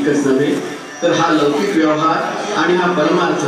इतकंच नव्हे तर हा लौकिक व्यवहार आणि हा परमार्थ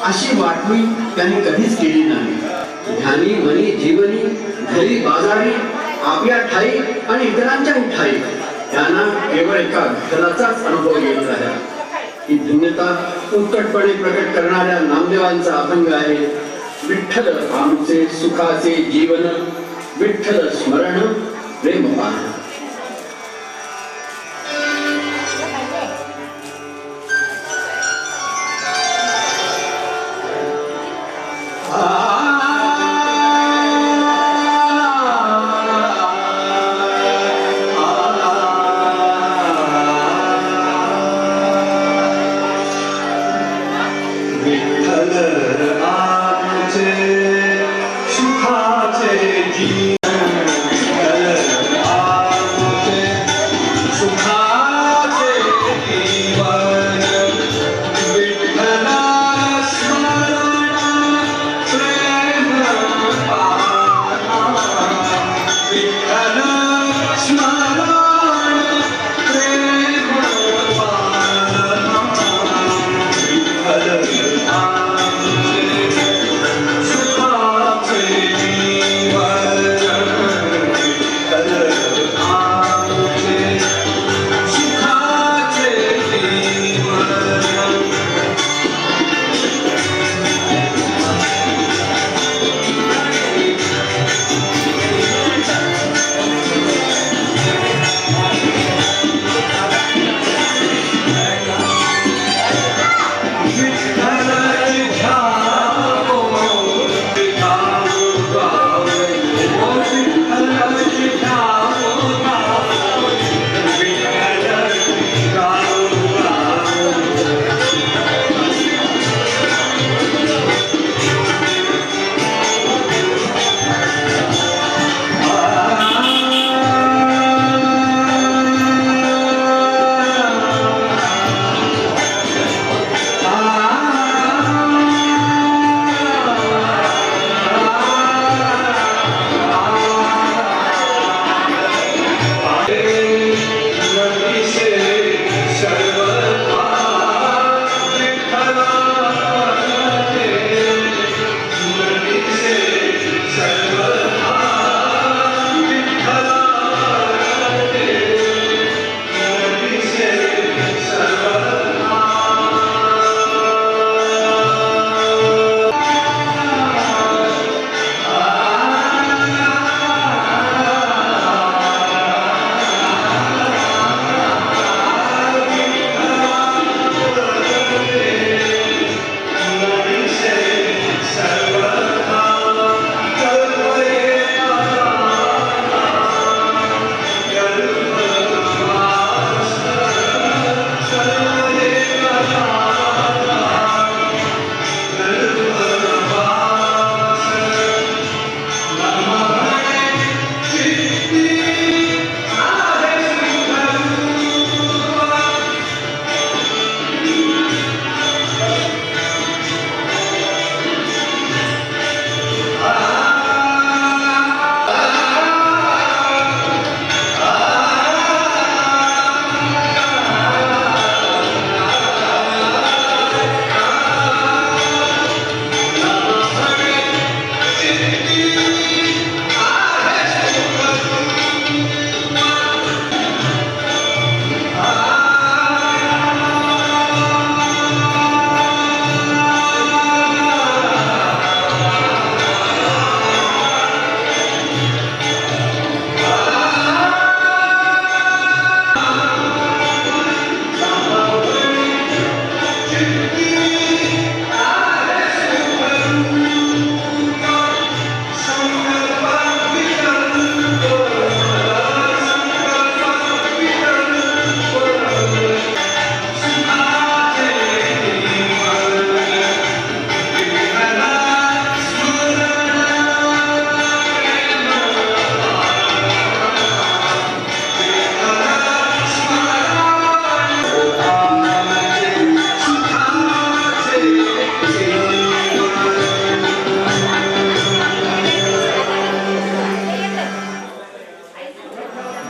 अशी वाटणी त्यांनी कधीच केली नाही। ध्यानी मनी जीवनी घरी बाजारी आपल्या ठाई आणि इतरांच्याही ठाई त्यांना केवळ एका विठ्ठलाचाच अनुभव येत राहिला। ही भिन्नता उत्कटपणे प्रकट करणाऱ्या नामदेवांचा अभंग आहे। विठ्ठल आमचे सुखाचे जीवन, विठ्ठल स्मरण प्रेमपान।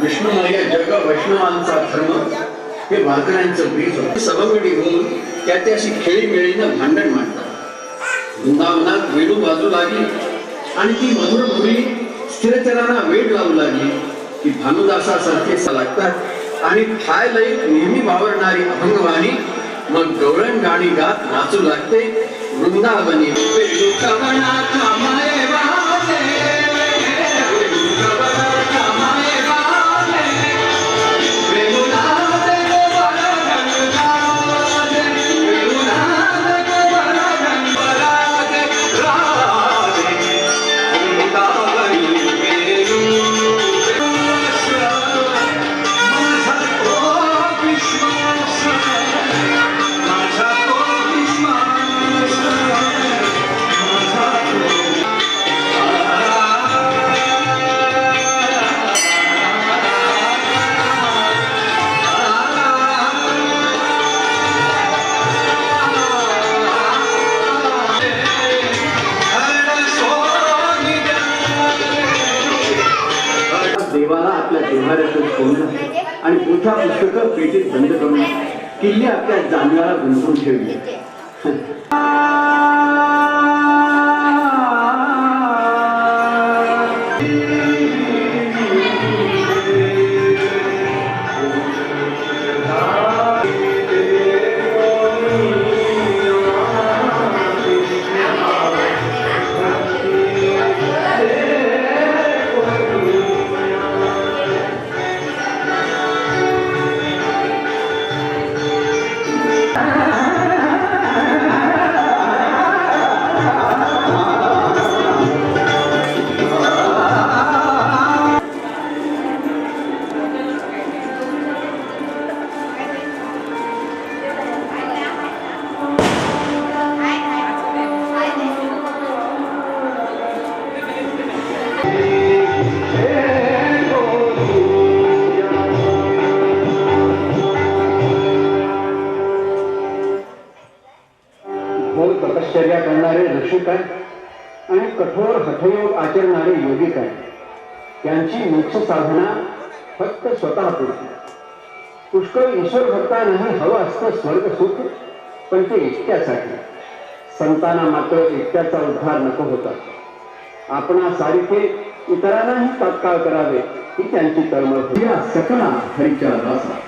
विष्णुमय जग वैष्णवांचा धर्म हे वारकऱ्यांचं बीज होतं. सभागडी होऊन त्यात अशी खेळीमेळीनं भांडण मांडतात. वृंदावनात वेणू बाजू लागली आणि ती मधुर मुली स्थिरचरांना वेळ लावू लागली की भानुदासासारखे लागतात आणि ठाय लईत नेहमी वावरणारी अभंगवाणी मग गवळण गाणी गात नाचू लागते. वृंदावनी देवाला आपल्या देवाऱ्यातून सोडलं आणि मोठा पुस्तकं पेटीत बंद करून किल्ले आपल्या जांभळाला गुंतवून ठेवले. तपश्चर्या करणारे ऋषिक आहेत आणि कठोर हठयोग आचरणारे योगिक आहेत. त्यांची मोक्ष साधना फक्त स्वतःपुरती. पुष्कळ ईश्वर भक्तांनाही हवं असतं स्वर्ग सुख, पण ते एकट्यासाठी. संतांना मात्र एकट्याचा उद्धार नको होता. आपणा सारखे इतरांनाही तात्काळ करावे ही त्यांची तळमळ होती. या सकळा हरीच्या दासा.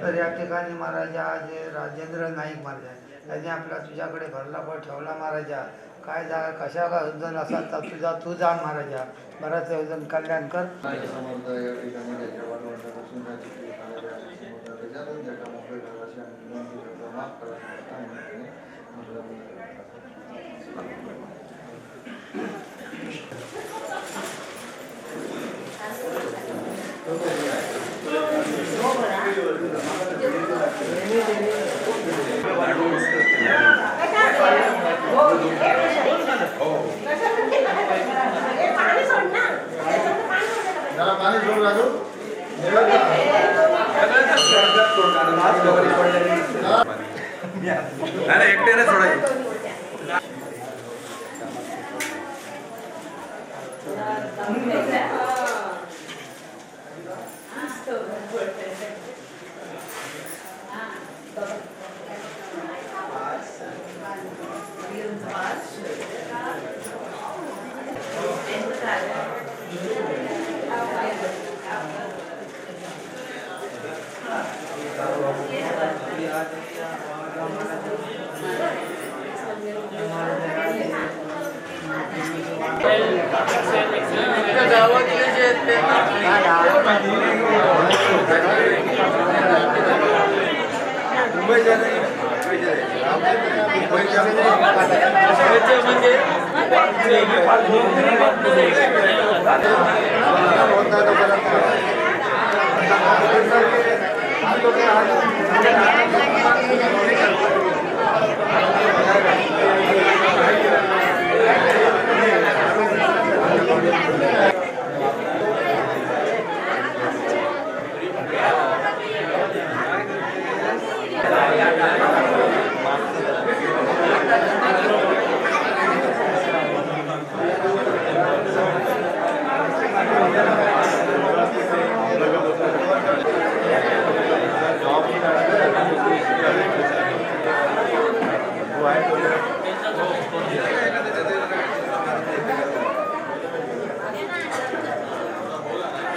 तर या ठिकाणी महाराजा जे राजेंद्र नाईक महाराज त्यांनी आपला तुझ्याकडे भरला पण ठेवला महाराजा काय जागा कशा का वजन असा तर तुझा तू जा महाराजा बराच वजन कल्याण कर. समर्थ या ठिकाणी एकट्याने सोडायचं.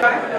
Thank you.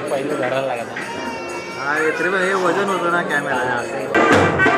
पहिलं धरायला लागत हा तरी पण हे वजन होतं ना कॅमेरा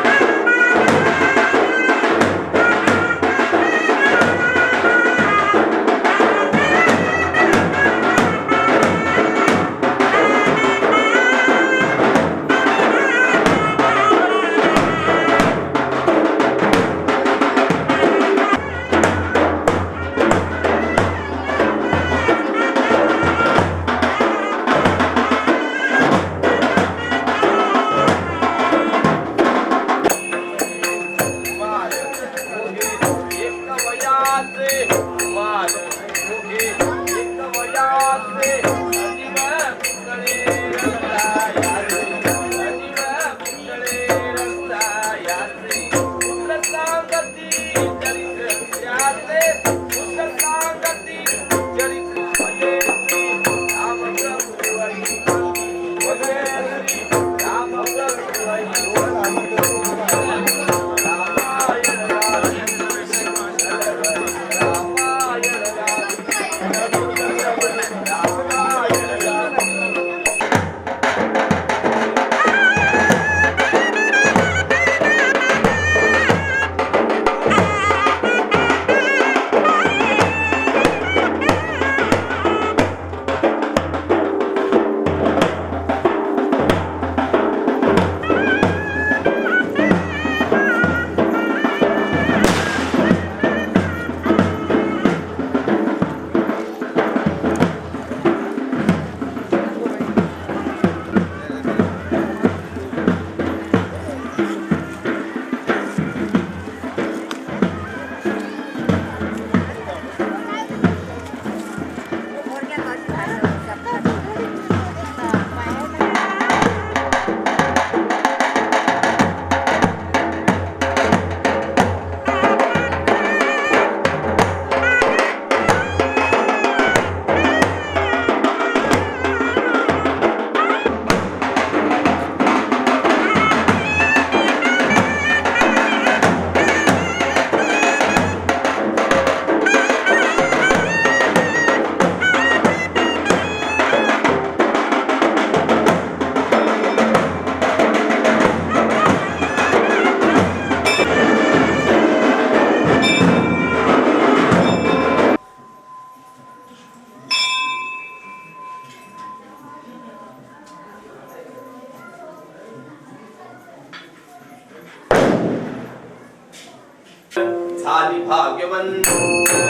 झाली भाग्यवंत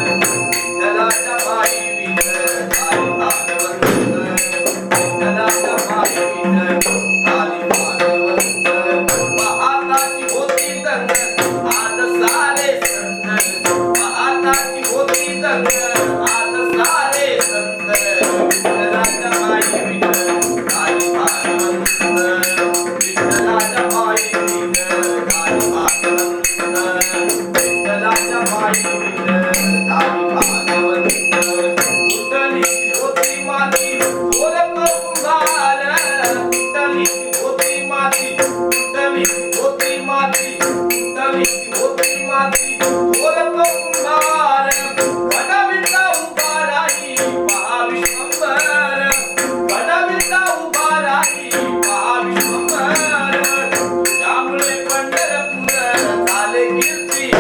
विठ्ठलाच्या पायी विठ्ठल झाली भाग्यवंत विठ्ठलाच्या पायी विठ्ठल झाली भाग्यवंत महाताची होती तंग आज सारे संत महाताची होती तंग आज सारे संत विठ्ठलाच्या पायी विठ्ठल झाली भाग्यवंत विठ्ठलाच्या पायी विठ्ठल झाली भाग्यवंत विठ्ठलाच्या पायी विठ्ठल झाली भाग्यवंत विठ्ठली होती माती ओळख कुंभार विठ्ठली होती माती विठ्ठली होती माती विठ्ठली होती माती ओळख कुंभार वडविंदा उभा राही महाविश्वंभर वडविंदा उभा राही महाविश्वंभर त्यामुळे पंढरपूर झाले कीर्ती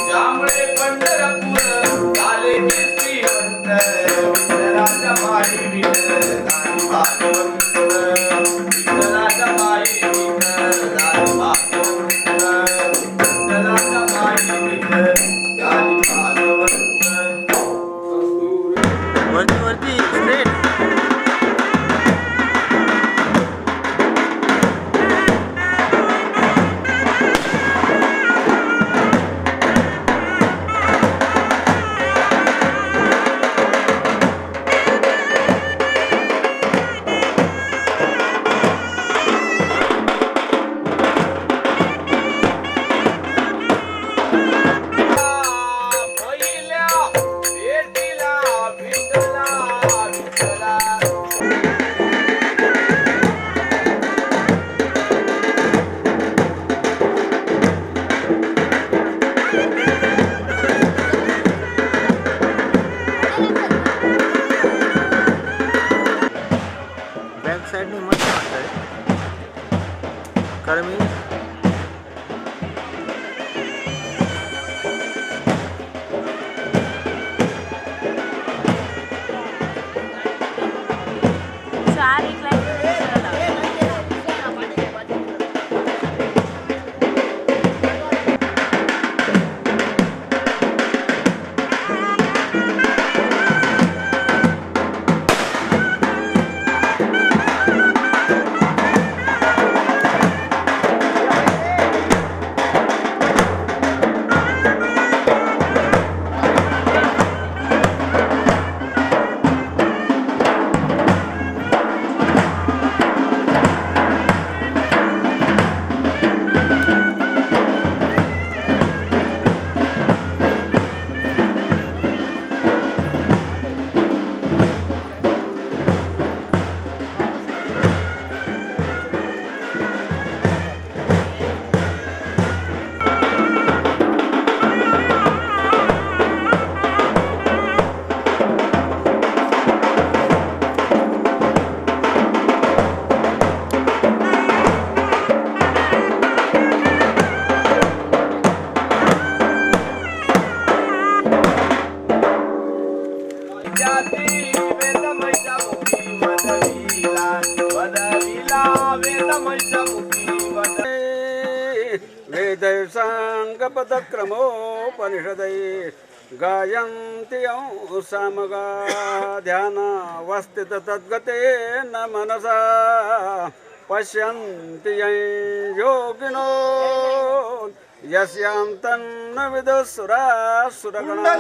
त्यामुळे पंढरपूर झाले कीर्तिवंत विठ्ठलाच्या पायी विठ्ठल झाली भाग्यवंत विठ्ठलाच्या पायी विठ्ठल झाली भाग्यवंत विठ्ठलाच्या पायी विठ्ठल झाली भाग्यवंत वरती वरती स्ट्रेट साईडने मस्त वाटतंय कारण मी चार एक लाईन जाती वेदमयच्या मुखी वदविला वेदमयच्या मुखी वेदै साङ्गपदक्रमोपनिषदै गायन्ति यं सामगा ध्यानावस्थित तद्गतेन मनसा पश्यन्ति यं योगिनो यस्यां तन्न विदुसुरासुरगणा